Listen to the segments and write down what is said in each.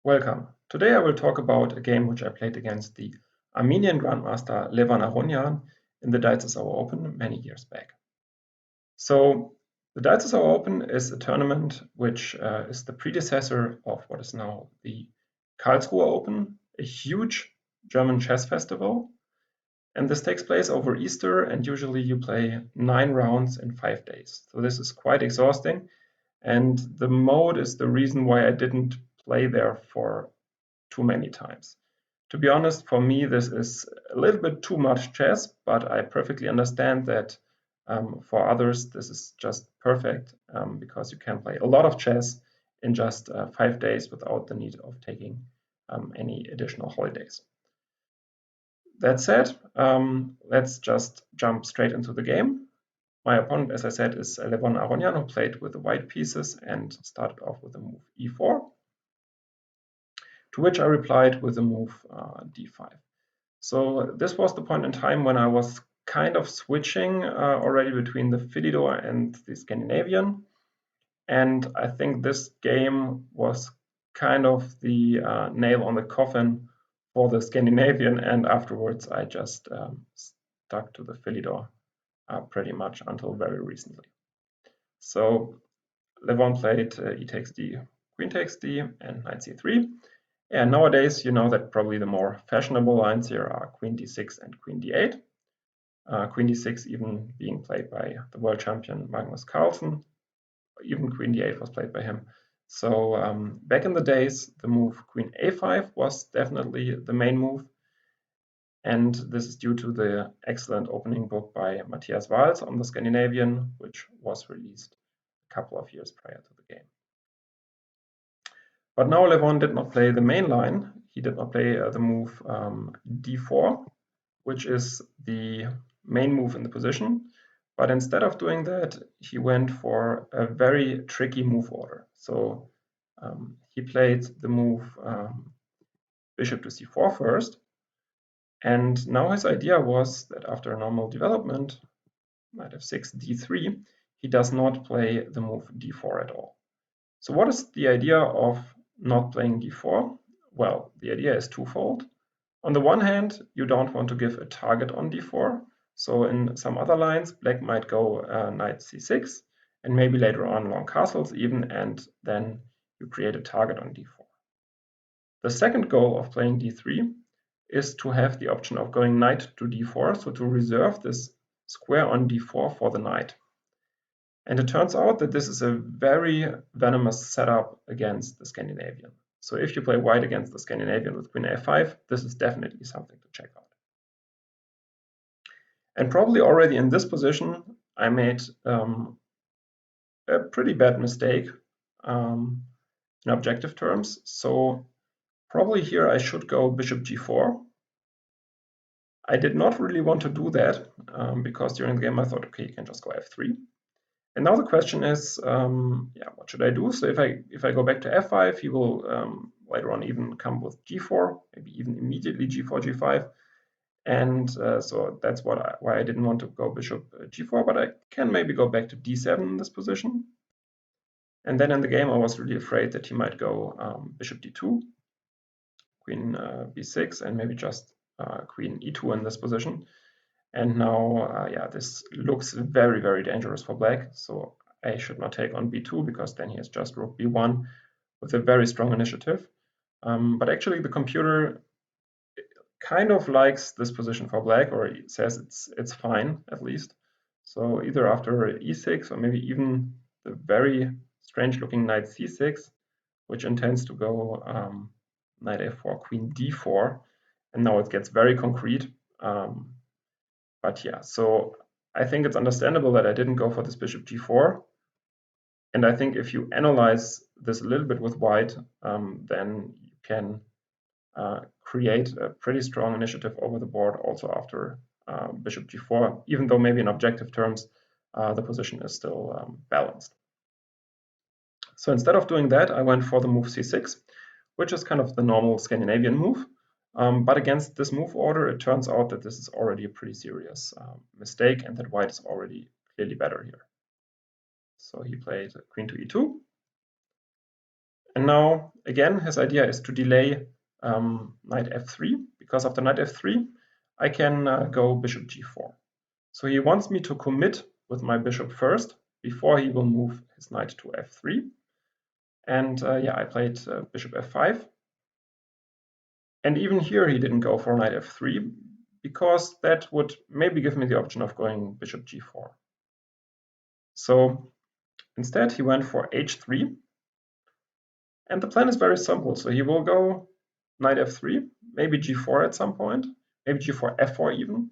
Welcome. Today I will talk about a game which I played against the Armenian Grandmaster Levon Aronian in the Deizisau Open many years back. So the Deizisau Open is a tournament which is the predecessor of what is now the Karlsruhe Open, a huge German chess festival. And this takes place over Easter, and usually you play 9 rounds in 5 days. So this is quite exhausting. And the mode is the reason why I didn't play there for too many times. To be honest, for me, this is a little bit too much chess, but I perfectly understand that for others, this is just perfect because you can play a lot of chess in just 5 days without the need of taking any additional holidays. That said, let's just jump straight into the game. My opponent, as I said, is Levon Aronian, who played with the white pieces and started off with the move e4, to which I replied with the move d5. So this was the point in time when I was kind of switching already between the Philidor and the Scandinavian. And I think this game was kind of the nail on the coffin for the Scandinavian, and afterwards I just stuck to the Philidor pretty much until very recently. So Levon played e takes d, queen takes d, and knight c3. And nowadays, you know that probably the more fashionable lines here are queen d6 and queen d8. Queen d6 even being played by the world champion Magnus Carlsen. Even queen d8 was played by him. So back in the days, the move queen a5 was definitely the main move. And this is due to the excellent opening book by Matthias Wals on the Scandinavian, which was released a couple of years prior to the game. But now Levon did not play the main line. He did not play the move d4, which is the main move in the position. But instead of doing that, he went for a very tricky move order. So he played the move bishop to c4 first. And now his idea was that after a normal development, knight f6, d3, he does not play the move d4 at all. So what is the idea of not playing d4? Well, the idea is twofold. On the one hand, you don't want to give a target on d4. So in some other lines, black might go knight c6, and maybe later on long castles even, and then you create a target on d4. The second goal of playing d3 is to have the option of going knight to d4, so to reserve this square on d4 for the knight. And it turns out that this is a very venomous setup against the Scandinavian. So if you play white against the Scandinavian with queen a5, this is definitely something to check out. And probably already in this position, I made a pretty bad mistake in objective terms. So probably here I should go bishop g4. I did not really want to do that because during the game I thought, okay, you can just go f3. And now the question is, what should I do? So if I go back to f5, he will later on even come with g4, maybe even immediately g4, g5. And so that's why I didn't want to go bishop g4, but I can maybe go back to d7 in this position. And then in the game, I was really afraid that he might go bishop d2, queen b6, and maybe just queen e2 in this position. And now, this looks very, very dangerous for black. So I should not take on b2 because then he has just rook b1 with a very strong initiative. But actually, the computer kind of likes this position for black, or it says it's fine at least. So either after e6 or maybe even the very strange-looking knight c6, which intends to go knight a4, queen d4, and now it gets very concrete. But yeah, so I think it's understandable that I didn't go for this bishop g4. And I think if you analyze this a little bit with white, then you can create a pretty strong initiative over the board also after bishop g4, even though maybe in objective terms the position is still balanced. So instead of doing that, I went for the move c6, which is kind of the normal Scandinavian move. But against this move order, it turns out that this is already a pretty serious mistake and that white is already clearly better here. So he played queen to e2. And now, again, his idea is to delay knight f3, because after knight f3, I can go bishop g4. So he wants me to commit with my bishop first, before he will move his knight to f3. And yeah, I played bishop f5. And even here, he didn't go for knight f3, because that would maybe give me the option of going bishop g4. So instead, he went for h3. And the plan is very simple. So he will go knight f3, maybe g4 at some point, maybe g4, f4 even.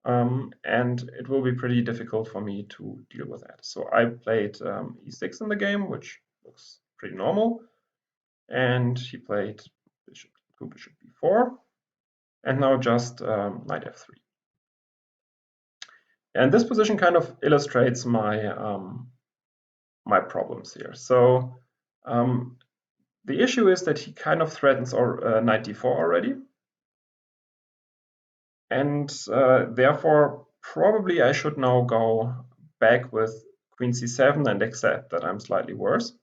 And it will be pretty difficult for me to deal with that. So I played e6 in the game, which looks pretty normal. And he played bishop b4. And now just knight f3. And this position kind of illustrates my my problems here. So the issue is that he kind of threatens knight d4 already. And therefore, probably I should now go back with queen c7 and accept that I'm slightly worse.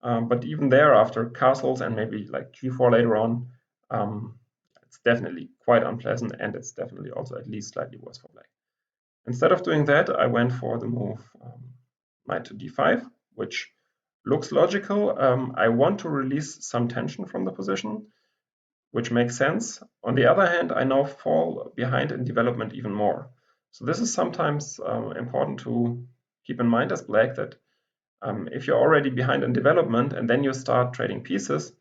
But even there, after castles and maybe like g4 later on, it's definitely quite unpleasant, and it's definitely also at least slightly worse for black. Instead of doing that, I went for the move knight to d5, which looks logical. I want to release some tension from the position, which makes sense. On the other hand, I now fall behind in development even more. So this is sometimes important to keep in mind as black, that if you're already behind in development and then you start trading pieces,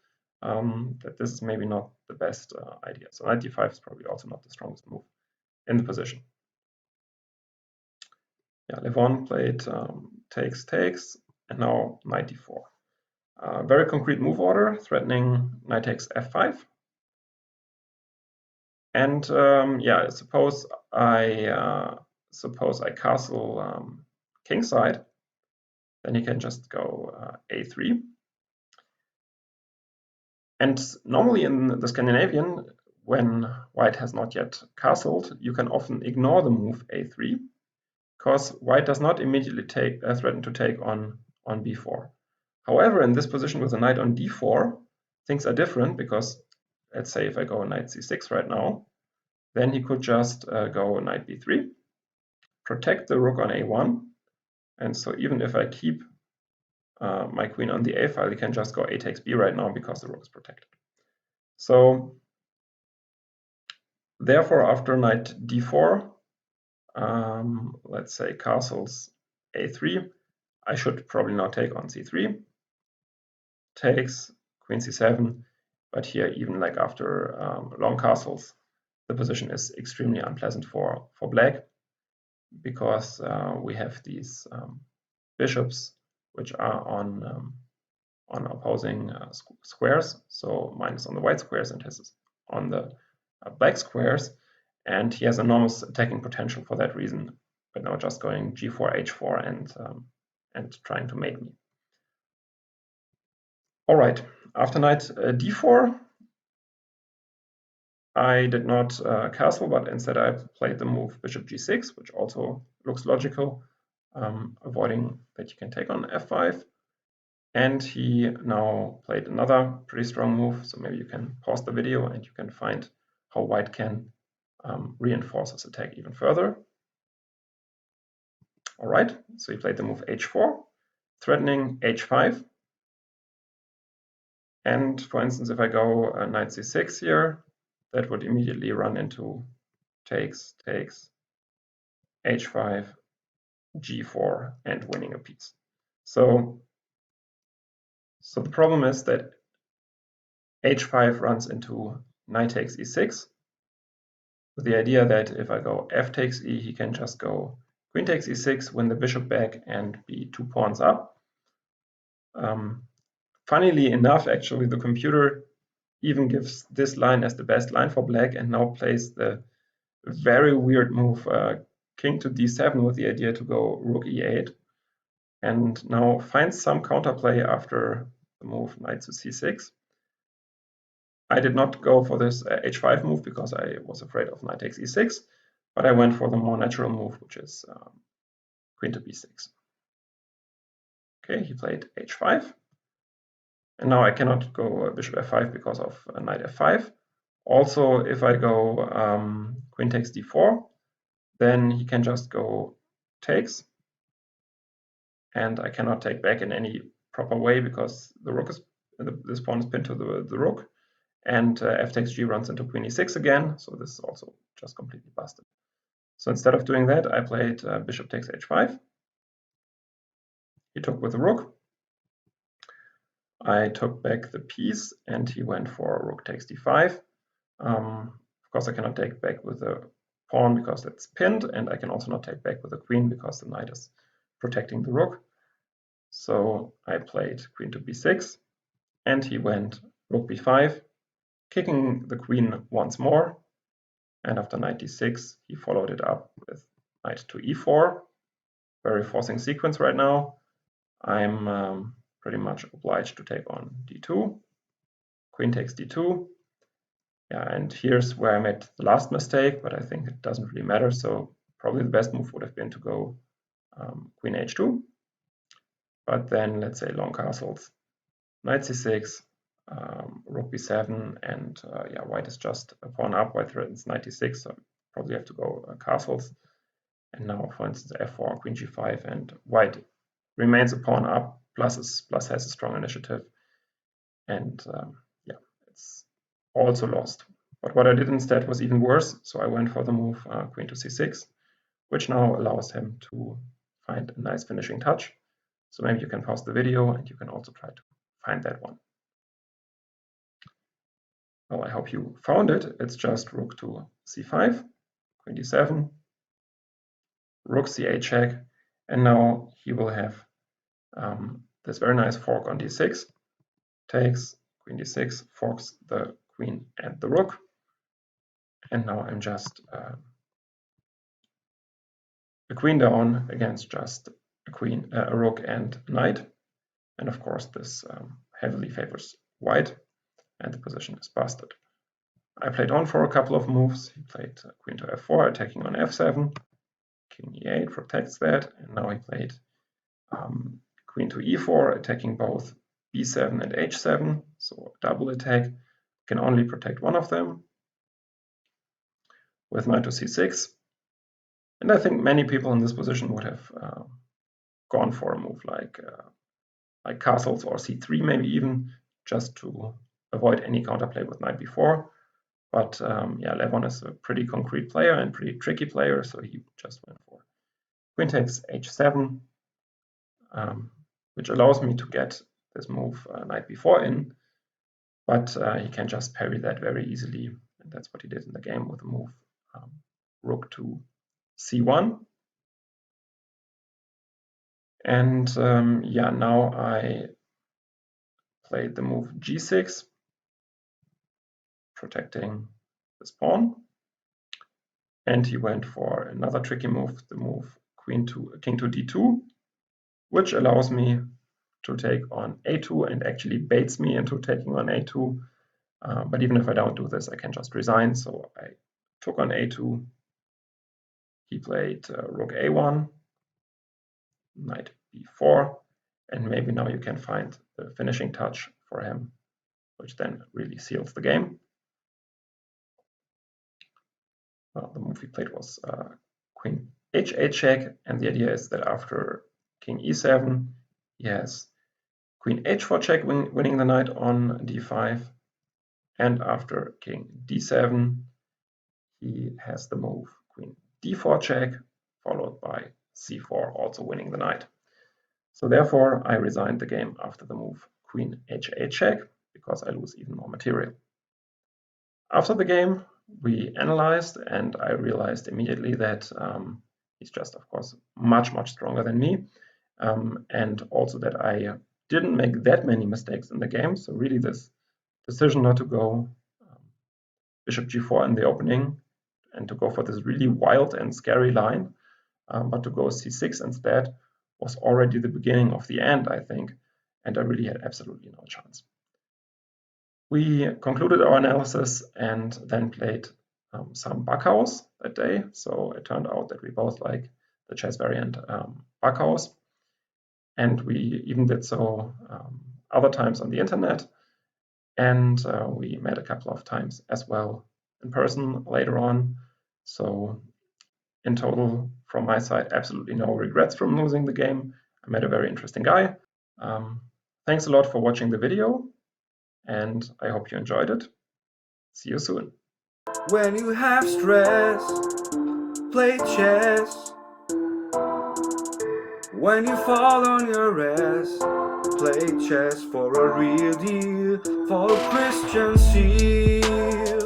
that this is maybe not the best idea. So knight d5 is probably also not the strongest move in the position. Yeah, Levon played takes, and now knight d4. Very concrete move order, threatening knight takes f5. And yeah, suppose I castle kingside, then you can just go a3. And normally in the Scandinavian, when white has not yet castled, you can often ignore the move a3, because white does not immediately threaten to take on b4. However, in this position with a knight on d4, things are different, because let's say if I go knight c6 right now, then he could just go knight b3, protect the rook on a1, and so even if I keep my queen on the a file, he can just go a takes b right now, because the rook is protected. So therefore, after knight d4, let's say castles a3, I should probably now take on c3, takes queen c7, but here even like after long castles, the position is extremely unpleasant for black, because we have these bishops which are on opposing squares. So mine is on the white squares and his is on the black squares, and he has enormous attacking potential for that reason. But now just going g4, h4, and trying to mate me. All right, after knight d4, I did not castle, but instead I played the move bishop g6, which also looks logical, avoiding that you can take on f5. And he now played another pretty strong move, so maybe you can pause the video and you can find how white can reinforce his attack even further. All right, so he played the move h4, threatening h5. And for instance, if I go knight c6 here, that would immediately run into takes, h5, g4, and winning a piece. So the problem is that h5 runs into knight takes e6, with the idea that if I go f takes e, he can just go queen takes e6, win the bishop back, and be 2 pawns up. Funnily enough, actually, the computer even gives this line as the best line for black, and now plays the very weird move king to d7 with the idea to go rook e8, and now finds some counterplay after the move knight to c6. I did not go for this h5 move because I was afraid of knight takes e6, but I went for the more natural move, which is queen to b6. Okay, he played h5, And now I cannot go bishop f5 because of knight f5. Also, if I go queen takes d4, then he can just go takes, and I cannot take back in any proper way because the rook is this pawn is pinned to the rook, and f takes g runs into queen e6 again, so this is also just completely busted. So instead of doing that, I played bishop takes h5. He took with the rook. I took back the piece, and he went for rook takes d5. Of course, I cannot take back with the pawn because it's pinned, and I can also not take back with the queen because the knight is protecting the rook. So I played queen to b6, and he went rook b5, kicking the queen once more. And after knight d6, he followed it up with knight to e4. Very forcing sequence right now. I'm pretty much obliged to take on d2. Queen takes d2. Yeah, and here's where I made the last mistake, but I think it doesn't really matter. So probably the best move would have been to go queen h2. But then let's say long castles, knight c6, rook b7, and yeah, white is just a pawn up. White threatens knight d6, so probably have to go castles. And now, for instance, f4, queen g5, and white remains a pawn up, plus has a strong initiative. And yeah, it's also lost. But what I did instead was even worse. So I went for the move queen to c6, which now allows him to find a nice finishing touch. So maybe you can pause the video and you can also try to find that one. Well, I hope you found it. It's just rook to c5, queen d7, rook c8 check, and now he will have this very nice fork on d6, takes, queen d6, forks the queen and the rook, and now I'm just a queen down against just a rook and knight, and of course this heavily favors white, and the position is busted. I played on for a couple of moves. He played queen to f4, attacking on f7, king e8 protects that, and now he played queen to e4, attacking both b7 and h7, so double attack. Can only protect one of them with knight to c6. And I think many people in this position would have gone for a move like castles or c3 maybe even, just to avoid any counterplay with knight b4. But yeah, Levon is a pretty concrete player and pretty tricky player, so he just went for queen takes h7, which allows me to get this move knight b4 in, but he can just parry that very easily, and that's what he did in the game with the move rook to c1. And yeah, now I played the move g6, protecting this pawn, and he went for another tricky move, the move king to d2, which allows me to take on a2 and actually baits me into taking on a2. But even if I don't do this, I can just resign. So I took on a2. He played rook a1, knight b4, and maybe now you can find the finishing touch for him, which then really seals the game. Well, the move he played was queen h8 check, and the idea is that after king e7, he has queen h4 check, winning the knight on d5, and after king d7, he has the move queen d4 check, followed by c4, also winning the knight. So therefore, I resigned the game after the move queen h8 check, because I lose even more material. After the game, we analyzed, and I realized immediately that he's just, of course, much stronger than me, and also that I didn't make that many mistakes in the game. So really this decision not to go bishop g4 in the opening and to go for this really wild and scary line, but to go c6 instead, was already the beginning of the end, I think, and I really had absolutely no chance. We concluded our analysis and then played some Backhaus that day. So it turned out that we both like the chess variant Backhaus, and we even did so other times on the internet, and we met a couple of times as well in person later on. So in total, from my side, absolutely no regrets from losing the game. I met a very interesting guy. Thanks a lot for watching the video, and I hope you enjoyed it. See you soon. When you have stress, play chess. When you fall on your ass, play chess for a real deal, for Christian seal.